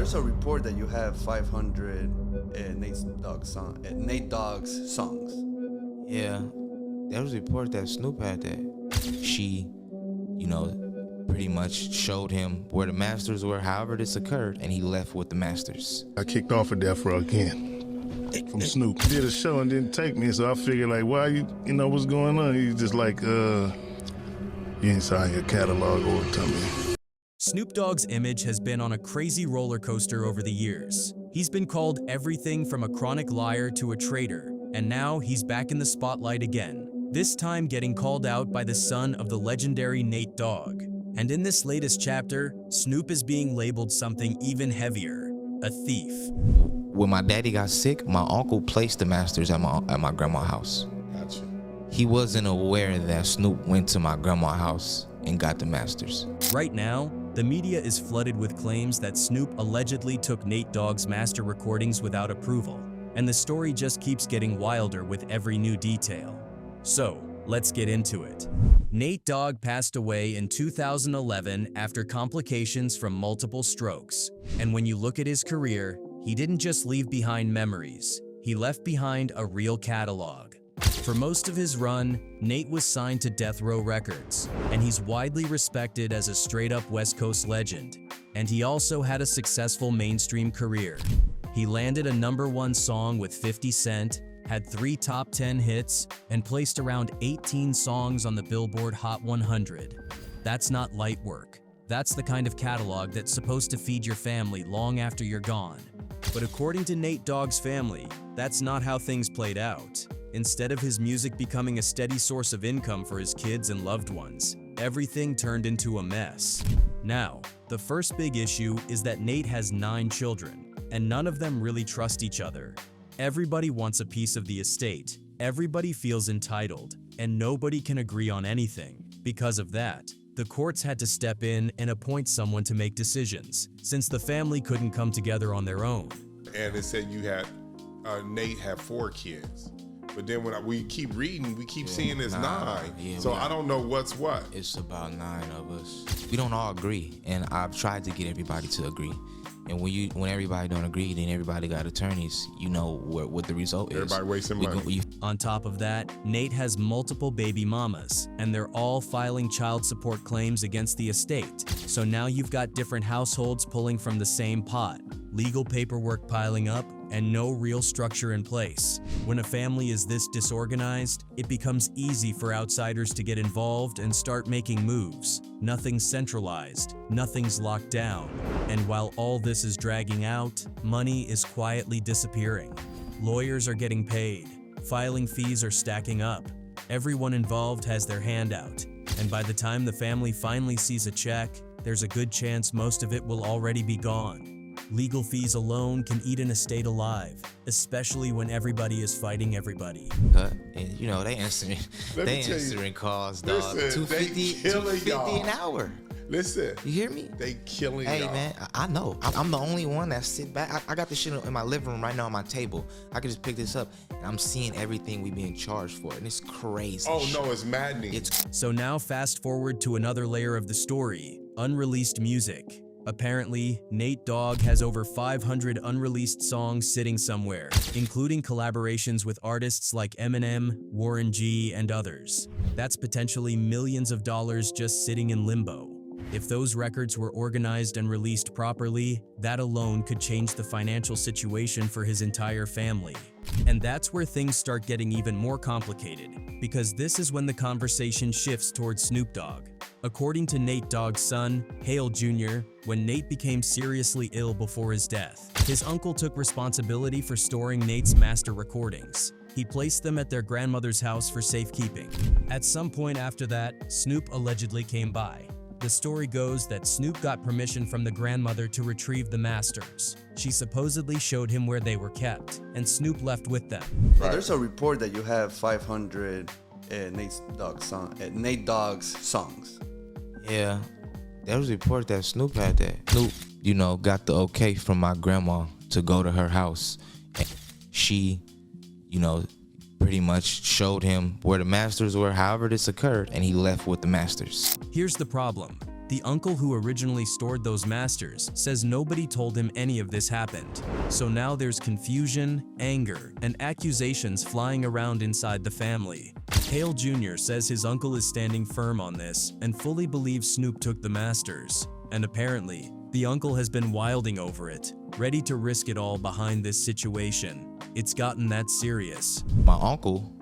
there's a report that you have 500 Nate Dogg's songs. Yeah, there was a report that Snoop had that. She, pretty much showed him where the masters were, however this occurred, and he left with the masters. I kicked off of Death Row again from Snoop. Did a show and didn't take me, so I figured, like, why what's going on? He's just like, you ain't signing your catalog over to me. Snoop Dogg's image has been on a crazy roller coaster over the years. He's been called everything from a chronic liar to a traitor, and now he's back in the spotlight again, this time getting called out by the son of the legendary Nate Dogg. And in this latest chapter, Snoop is being labeled something even heavier, a thief. When my daddy got sick, my uncle placed the masters at my grandma's house. Gotcha. He wasn't aware that Snoop went to my grandma's house and got the masters. Right now, the media is flooded with claims that Snoop allegedly took Nate Dogg's master recordings without approval, and the story just keeps getting wilder with every new detail. So, let's get into it. Nate Dogg passed away in 2011 after complications from multiple strokes. And when you look at his career, he didn't just leave behind memories, he left behind a real catalog. For most of his run, Nate was signed to Death Row Records, and he's widely respected as a straight-up West Coast legend. And he also had a successful mainstream career. He landed a #1 song with 50 Cent, had 3 top 10 hits, and placed around 18 songs on the Billboard Hot 100. That's not light work. That's the kind of catalog that's supposed to feed your family long after you're gone. But according to Nate Dogg's family, that's not how things played out. Instead of his music becoming a steady source of income for his kids and loved ones, everything turned into a mess. Now, the first big issue is that Nate has 9 children, and none of them really trust each other. Everybody wants a piece of the estate, everybody feels entitled, and nobody can agree on anything. Because of that, the courts had to step in and appoint someone to make decisions, since the family couldn't come together on their own. And it said you had, Nate had 4 kids. But then when we keep reading, we keep seeing it's 9. Yeah, so I don't know what's what. It's about 9 of us. We don't all agree, and I've tried to get everybody to agree. And when everybody don't agree, then everybody got attorneys. You know what the result is. Everybody wasting money. On top of that, Nate has multiple baby mamas, and they're all filing child support claims against the estate. So now you've got different households pulling from the same pot, legal paperwork piling up, and no real structure in place. When a family is this disorganized, it becomes easy for outsiders to get involved and start making moves. Nothing's centralized, nothing's locked down. And while all this is dragging out, money is quietly disappearing. Lawyers are getting paid, filing fees are stacking up. Everyone involved has their hand out. And by the time the family finally sees a check, there's a good chance most of it will already be gone. Legal fees alone can eat an estate alive, especially when everybody is fighting everybody. And they answering calls, dog. Listen, $250 an hour. Listen, you hear me? They killing Hey y'all. man, I know. I'm the only one that sit back. I got this shit in my living room right now on my table. I can just pick this up, and I'm seeing everything we being charged for, and it's crazy. Oh no, it's maddening. So now fast forward to another layer of the story, unreleased music. Apparently, Nate Dogg has over 500 unreleased songs sitting somewhere, including collaborations with artists like Eminem, Warren G, and others. That's potentially millions of dollars just sitting in limbo. If those records were organized and released properly, that alone could change the financial situation for his entire family. And that's where things start getting even more complicated, because this is when the conversation shifts towards Snoop Dogg. According to Nate Dogg's son, Hale Jr., when Nate became seriously ill before his death, his uncle took responsibility for storing Nate's master recordings. He placed them at their grandmother's house for safekeeping. At some point after that, Snoop allegedly came by. The story goes that Snoop got permission from the grandmother to retrieve the masters. She supposedly showed him where they were kept, and Snoop left with them. So there's a report that you have 500 Nate Dogg's songs. Yeah, there was a report that Snoop had that. Snoop, got the okay from my grandma to go to her house. And she, pretty much showed him where the masters were, however this occurred, and he left with the masters. Here's the problem. The uncle who originally stored those masters says nobody told him any of this happened. So now there's confusion, anger, and accusations flying around inside the family. Hale Jr. says his uncle is standing firm on this and fully believes Snoop took the masters. And apparently, the uncle has been wilding over it, ready to risk it all behind this situation. It's gotten that serious. My uncle,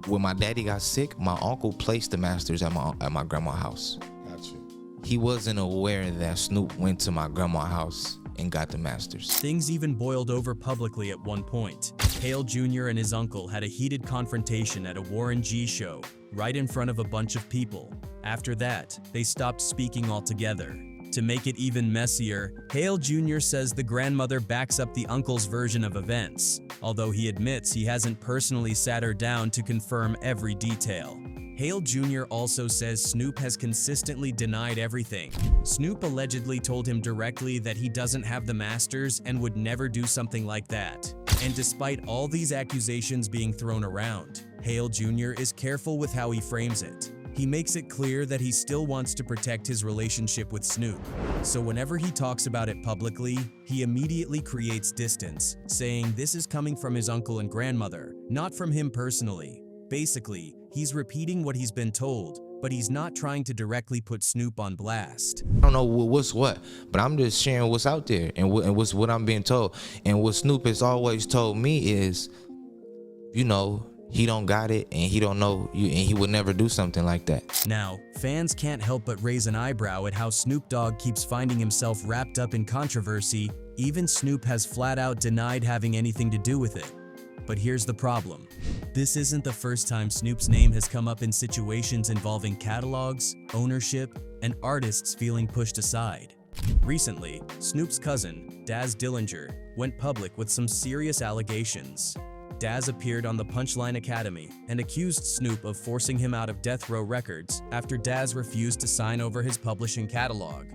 when my daddy got sick, my uncle placed the masters at my grandma's house. Gotcha. He wasn't aware that Snoop went to my grandma's house and got the masters. Things even boiled over publicly at one point. Hale Jr. and his uncle had a heated confrontation at a Warren G show, right in front of a bunch of people. After that, they stopped speaking altogether. To make it even messier, Hale Jr. says the grandmother backs up the uncle's version of events, although he admits he hasn't personally sat her down to confirm every detail. Hale Jr. also says Snoop has consistently denied everything. Snoop allegedly told him directly that he doesn't have the masters and would never do something like that. And despite all these accusations being thrown around, Hale Jr. is careful with how he frames it. He makes it clear that he still wants to protect his relationship with Snoop. So whenever he talks about it publicly, he immediately creates distance, saying this is coming from his uncle and grandmother, not from him personally. Basically, he's repeating what he's been told, but he's not trying to directly put Snoop on blast. I don't know what's what, but I'm just sharing what's out there and what's what I'm being told. And what Snoop has always told me is, you know, he don't got it and he don't know you, and he would never do something like that. Now, fans can't help but raise an eyebrow at how Snoop Dogg keeps finding himself wrapped up in controversy. Even Snoop has flat out denied having anything to do with it. But here's the problem. This isn't the first time Snoop's name has come up in situations involving catalogs, ownership, and artists feeling pushed aside. Recently, Snoop's cousin, Daz Dillinger, went public with some serious allegations. Daz appeared on the Punchline Academy and accused Snoop of forcing him out of Death Row Records after Daz refused to sign over his publishing catalog.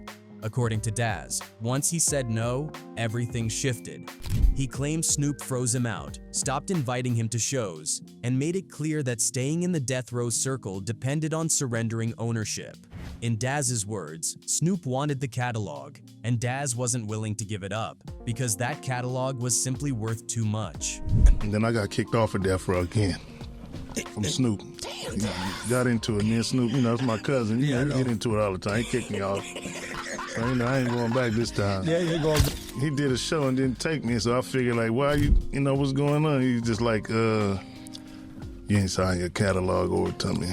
According to Daz, once he said no, everything shifted. He claimed Snoop froze him out, stopped inviting him to shows, and made it clear that staying in the Death Row circle depended on surrendering ownership. In Daz's words, Snoop wanted the catalog, and Daz wasn't willing to give it up because that catalog was simply worth too much. And then I got kicked off of Death Row again from Snoop. He got into it, and then Snoop, you know, it's my cousin. You know, he get into it all the time. He kicked me off. So, you know, I ain't going back this time. Yeah, you're going. He did a show and didn't take me, so I figured, like, why you know, what's going on? He's just like, you ain't signing your catalog over to me.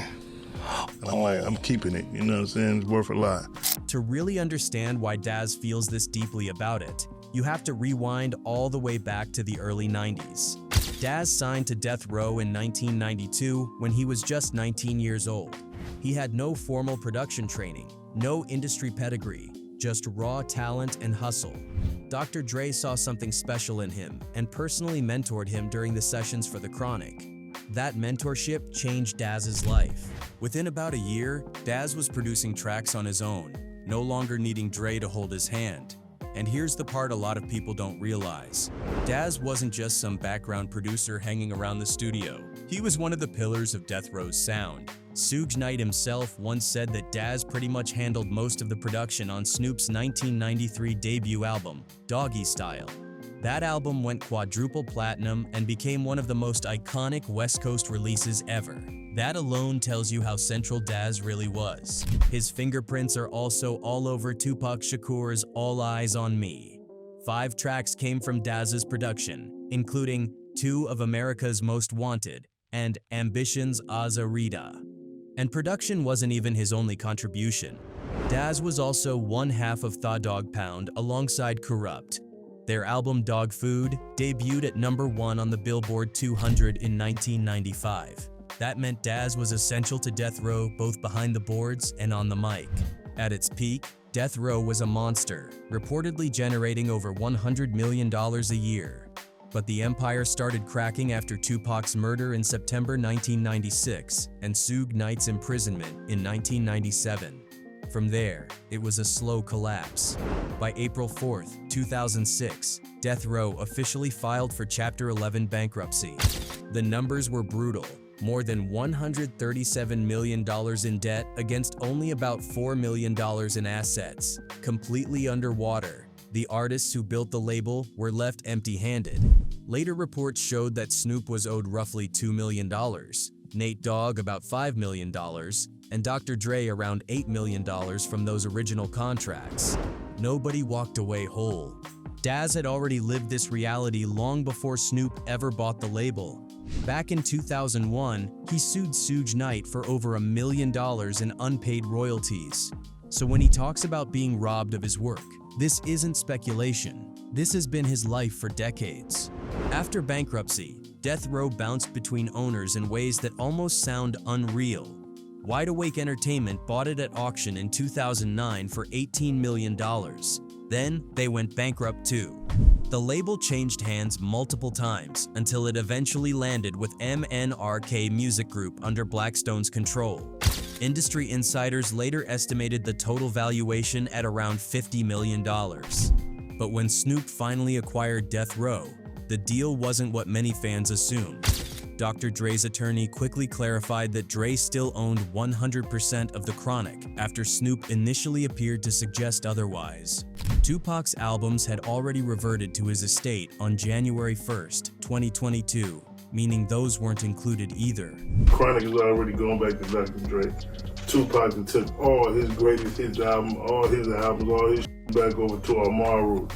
And I'm like, I'm keeping it, you know what I'm saying? It's worth a lot. To really understand why Daz feels this deeply about it, you have to rewind all the way back to the early 90s. Daz signed to Death Row in 1992 when he was just 19 years old. He had no formal production training, no industry pedigree, just raw talent and hustle. Dr. Dre saw something special in him and personally mentored him during the sessions for The Chronic. That mentorship changed Daz's life. Within about a year, Daz was producing tracks on his own, no longer needing Dre to hold his hand. And here's the part a lot of people don't realize. Daz wasn't just some background producer hanging around the studio. He was one of the pillars of Death Row's sound. Suge Knight himself once said that Daz pretty much handled most of the production on Snoop's 1993 debut album, Doggy Style. That album went quadruple platinum and became one of the most iconic West Coast releases ever. That alone tells you how central Daz really was. His fingerprints are also all over Tupac Shakur's All Eyes on Me. 5 tracks came from Daz's production, including 2 of America's Most Wanted and Ambition's Azarita. And production wasn't even his only contribution. Daz was also one half of Thaw Dog Pound alongside Corrupt. Their album Dog Food debuted at #1 on the Billboard 200 in 1995. That meant Daz was essential to Death Row both behind the boards and on the mic. At its peak, Death Row was a monster, reportedly generating over $100 million a year. But the empire started cracking after Tupac's murder in September 1996 and Suge Knight's imprisonment in 1997. From there, it was a slow collapse. By April 4th, 2006, Death Row officially filed for Chapter 11 bankruptcy. The numbers were brutal. more than $137 million in debt against only about $4 million in assets, completely underwater. The artists who built the label were left empty-handed. Later reports showed that Snoop was owed roughly $2 million, Nate Dogg about $5 million, and Dr. Dre around $8 million from those original contracts. Nobody walked away whole. Daz had already lived this reality long before Snoop ever bought the label. Back in 2001, he sued Suge Knight for over $1 million in unpaid royalties. So when he talks about being robbed of his work, this isn't speculation. This has been his life for decades. After bankruptcy, Death Row bounced between owners in ways that almost sound unreal. Wide Awake Entertainment bought it at auction in 2009 for $18 million. Then, they went bankrupt too. The label changed hands multiple times until it eventually landed with MNRK Music Group under Blackstone's control. Industry insiders later estimated the total valuation at around $50 million. But when Snoop finally acquired Death Row, the deal wasn't what many fans assumed. Dr. Dre's attorney quickly clarified that Dre still owned 100% of the Chronic after Snoop initially appeared to suggest otherwise. Tupac's albums had already reverted to his estate on January 1st, 2022, meaning those weren't included either. Chronic is already going back to Dr. Dre. Tupac took all his greatest hits album, all his albums, all his back over to Amaru.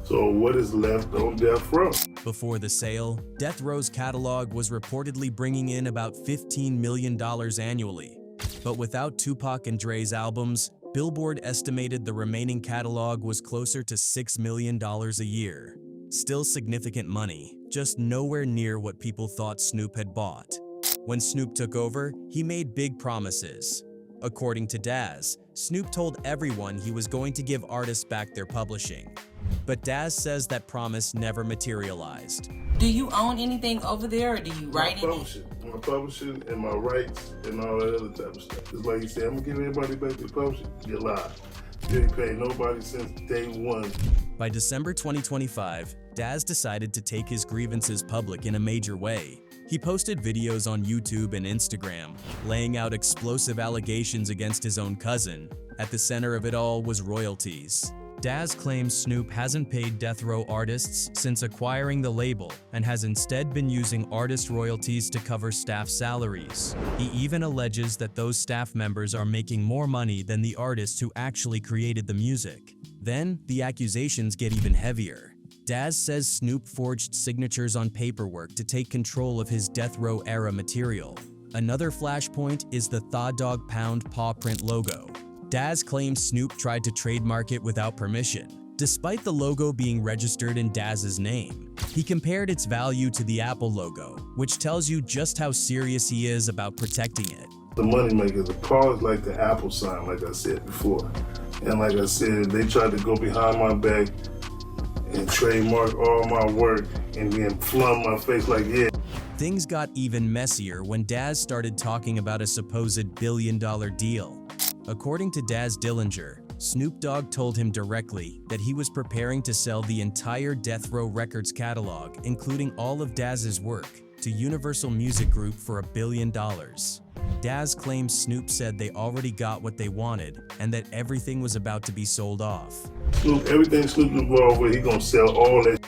So what is left on Death Row? Before the sale, Death Row's catalog was reportedly bringing in about $15 million annually. But without Tupac and Dre's albums, Billboard estimated the remaining catalog was closer to $6 million a year. Still significant money, just nowhere near what people thought Snoop had bought. When Snoop took over, he made big promises. According to Daz, Snoop told everyone he was going to give artists back their publishing. But Daz says that promise never materialized. Do you own anything over there, or do you write anything? My publishing and my rights and all that other type of stuff. It's like you said, I'm gonna give everybody back their publishing. You lie. You ain't paid nobody since day one. By December 2025, Daz decided to take his grievances public in a major way. He posted videos on YouTube and Instagram, laying out explosive allegations against his own cousin. At the center of it all was royalties. Daz claims Snoop hasn't paid Death Row artists since acquiring the label and has instead been using artist royalties to cover staff salaries. He even alleges that those staff members are making more money than the artists who actually created the music. Then, the accusations get even heavier. Daz says Snoop forged signatures on paperwork to take control of his Death Row era material. Another flashpoint is the Thaw Dog Pound paw print logo. Daz claims Snoop tried to trademark it without permission, despite the logo being registered in Daz's name. He compared its value to the Apple logo, which tells you just how serious he is about protecting it. The moneymaker, the paw is like the Apple sign, like I said before. And like I said, they tried to go behind my back and trademark all my work and then flung my face like, yeah. Things got even messier when Daz started talking about a supposed billion-dollar deal. According to Daz Dillinger, Snoop Dogg told him directly that he was preparing to sell the entire Death Row Records catalog, including all of Daz's work, to Universal Music Group for $1 billion. Daz claims Snoop said they already got what they wanted and that everything was about to be sold off. Snoop, everything Snoop involved with, he gonna sell all that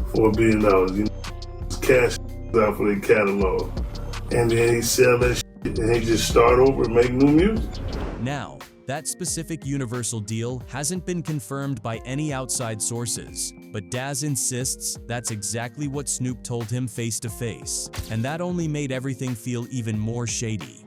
for $1 billion. You know, cash out for their catalog. And then he sell that and he just start over and make new music. Now, that specific Universal deal hasn't been confirmed by any outside sources, but Daz insists that's exactly what Snoop told him face to face, and that only made everything feel even more shady.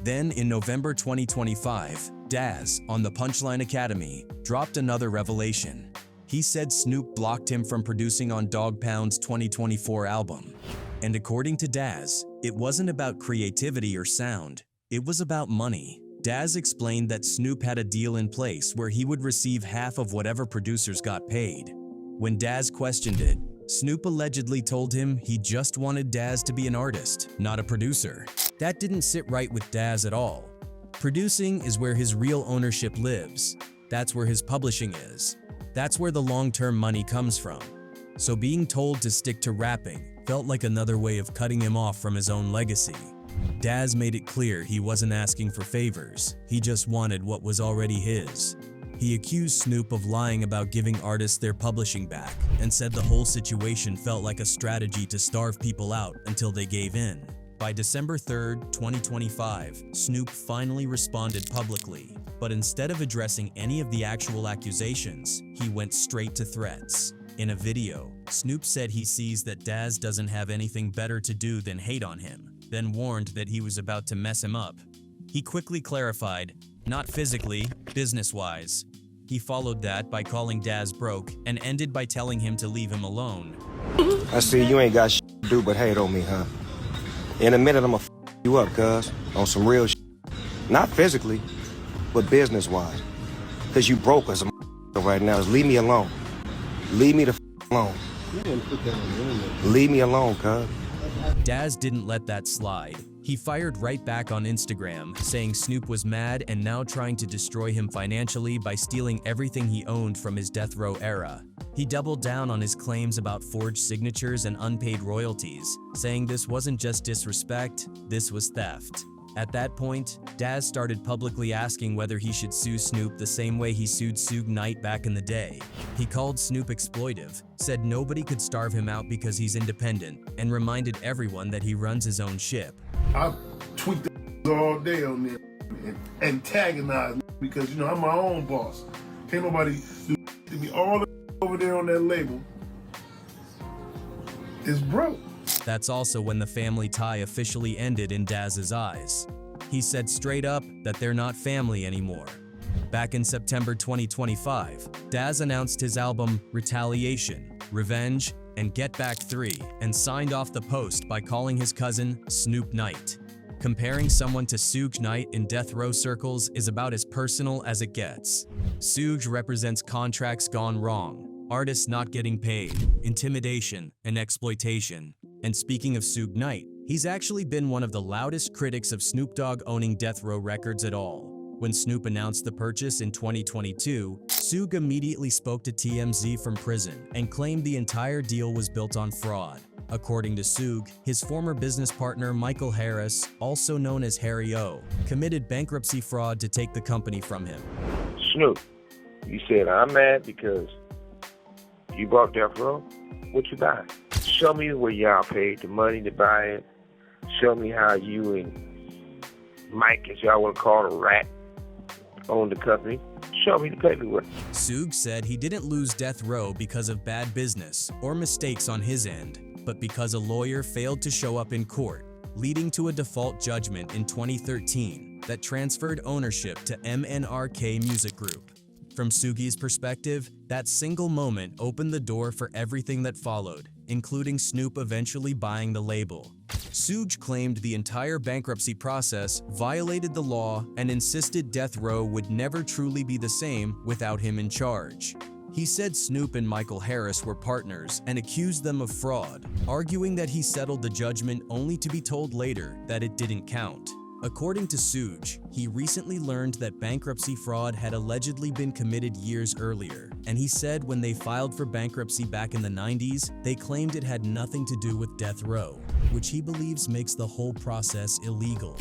Then, in November 2025, Daz, on the Punchline Academy, dropped another revelation. He said Snoop blocked him from producing on Dog Pound's 2024 album. And according to Daz, it wasn't about creativity or sound, it was about money. Daz explained that Snoop had a deal in place where he would receive half of whatever producers got paid. When Daz questioned it, Snoop allegedly told him he just wanted Daz to be an artist, not a producer. That didn't sit right with Daz at all. Producing is where his real ownership lives. That's where his publishing is. That's where the long-term money comes from. So being told to stick to rapping felt like another way of cutting him off from his own legacy. Daz made it clear he wasn't asking for favors, he just wanted what was already his. He accused Snoop of lying about giving artists their publishing back and said the whole situation felt like a strategy to starve people out until they gave in. By December 3, 2025, Snoop finally responded publicly, but instead of addressing any of the actual accusations, he went straight to threats. In a video, Snoop said he sees that Daz doesn't have anything better to do than hate on him, then warned that he was about to mess him up. He quickly clarified, not physically, business-wise. He followed that by calling Daz broke and ended by telling him to leave him alone. I see you ain't got shit to do but hate on me, huh? In a minute, I'ma you up, cuz, on some real shit. Not physically, but business-wise. Cause you broke as a right now. Just leave me alone. Leave me the alone. Leave me alone, cuz. Daz didn't let that slide. He fired right back on Instagram, saying Snoop was mad and now trying to destroy him financially by stealing everything he owned from his death row era. He doubled down on his claims about forged signatures and unpaid royalties, saying this wasn't just disrespect, this was theft. At that point, Daz started publicly asking whether he should sue Snoop the same way he sued Suge Knight back in the day. He called Snoop exploitive, said nobody could starve him out because he's independent, and reminded everyone that he runs his own ship. I tweet the all day on there and antagonize because, you know, I'm my own boss. Can't nobody do to me. All the over there on that label is broke. That's also when the family tie officially ended in Daz's eyes. He said straight up that they're not family anymore. Back in September 2025, Daz announced his album Retaliation, Revenge, and Get Back 3 and signed off the post by calling his cousin Snoop Knight. Comparing someone to Suge Knight in death row circles is about as personal as it gets. Suge represents contracts gone wrong, artists not getting paid, intimidation, and exploitation. And speaking of Suge Knight, he's actually been one of the loudest critics of Snoop Dogg owning death row records at all. When Snoop announced the purchase in 2022, Suge immediately spoke to TMZ from prison and claimed the entire deal was built on fraud. According to Suge, his former business partner Michael Harris, also known as Harry O, committed bankruptcy fraud to take the company from him. Snoop, you said I'm mad because you bought death row? What you buy? Show me where y'all paid the money to buy it. Show me how you and Mike, as y'all want to call a rat, own the company. Show me the paperwork. Suge said he didn't lose death row because of bad business or mistakes on his end, but because a lawyer failed to show up in court, leading to a default judgment in 2013 that transferred ownership to MNRK Music Group. From Suge's perspective, that single moment opened the door for everything that followed, including Snoop eventually buying the label. Suge claimed the entire bankruptcy process violated the law and insisted death row would never truly be the same without him in charge. He said Snoop and Michael Harris were partners and accused them of fraud, arguing that he settled the judgment only to be told later that it didn't count. According to Suge, he recently learned that bankruptcy fraud had allegedly been committed years earlier, and he said when they filed for bankruptcy back in the 90s, they claimed it had nothing to do with death row, which he believes makes the whole process illegal.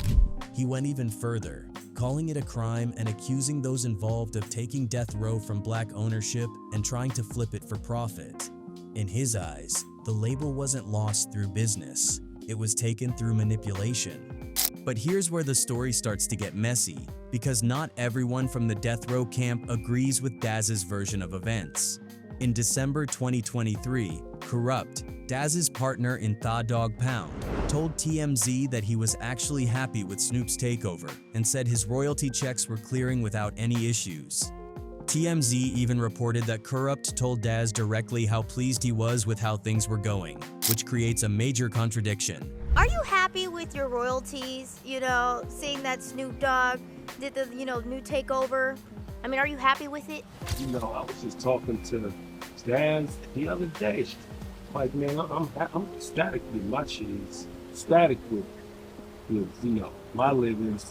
He went even further, calling it a crime and accusing those involved of taking death row from black ownership and trying to flip it for profit. In his eyes, the label wasn't lost through business, it was taken through manipulation. But here's where the story starts to get messy, because not everyone from the death row camp agrees with Daz's version of events. In December 2023, Corrupt, Daz's partner in Tha Dog Pound, told TMZ that he was actually happy with Snoop's takeover and said his royalty checks were clearing without any issues. TMZ even reported that Corrupt told Daz directly how pleased he was with how things were going, which creates a major contradiction. Are you happy with your royalties, seeing that Snoop Dogg did the, new takeover? I mean, are you happy with it? I was just talking to Daz the other day. Like, man, I'm ecstatic with my cheese. Ecstatic with my livings,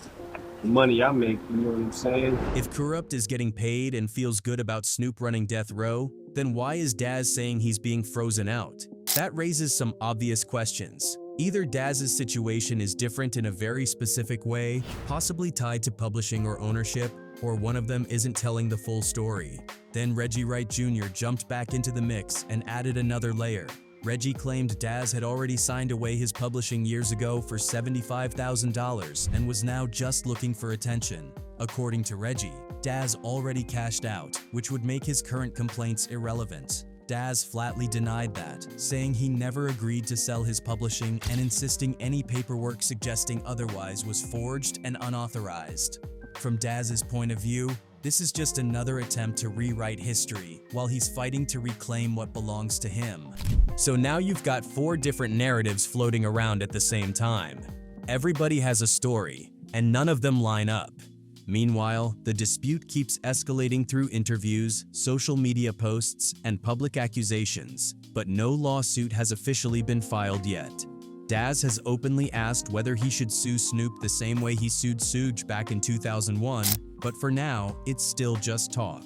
the money I make, you know what I'm saying? If Corrupt is getting paid and feels good about Snoop running death row, then why is Daz saying he's being frozen out? That raises some obvious questions. Either Daz's situation is different in a very specific way, possibly tied to publishing or ownership, or one of them isn't telling the full story. Then Reggie Wright Jr. jumped back into the mix and added another layer. Reggie claimed Daz had already signed away his publishing years ago for $75,000 and was now just looking for attention. According to Reggie, Daz already cashed out, which would make his current complaints irrelevant. Daz flatly denied that, saying he never agreed to sell his publishing and insisting any paperwork suggesting otherwise was forged and unauthorized. From Daz's point of view, this is just another attempt to rewrite history while he's fighting to reclaim what belongs to him. So now you've got 4 different narratives floating around at the same time. Everybody has a story, and none of them line up. Meanwhile, the dispute keeps escalating through interviews, social media posts, and public accusations, but no lawsuit has officially been filed yet. Daz has openly asked whether he should sue Snoop the same way he sued Suge back in 2001, but for now, it's still just talk.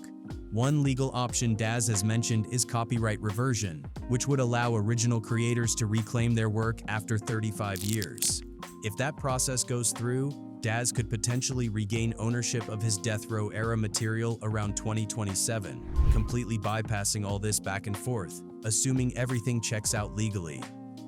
One legal option Daz has mentioned is copyright reversion, which would allow original creators to reclaim their work after 35 years. If that process goes through, Daz could potentially regain ownership of his Death Row era material around 2027, completely bypassing all this back and forth, assuming everything checks out legally.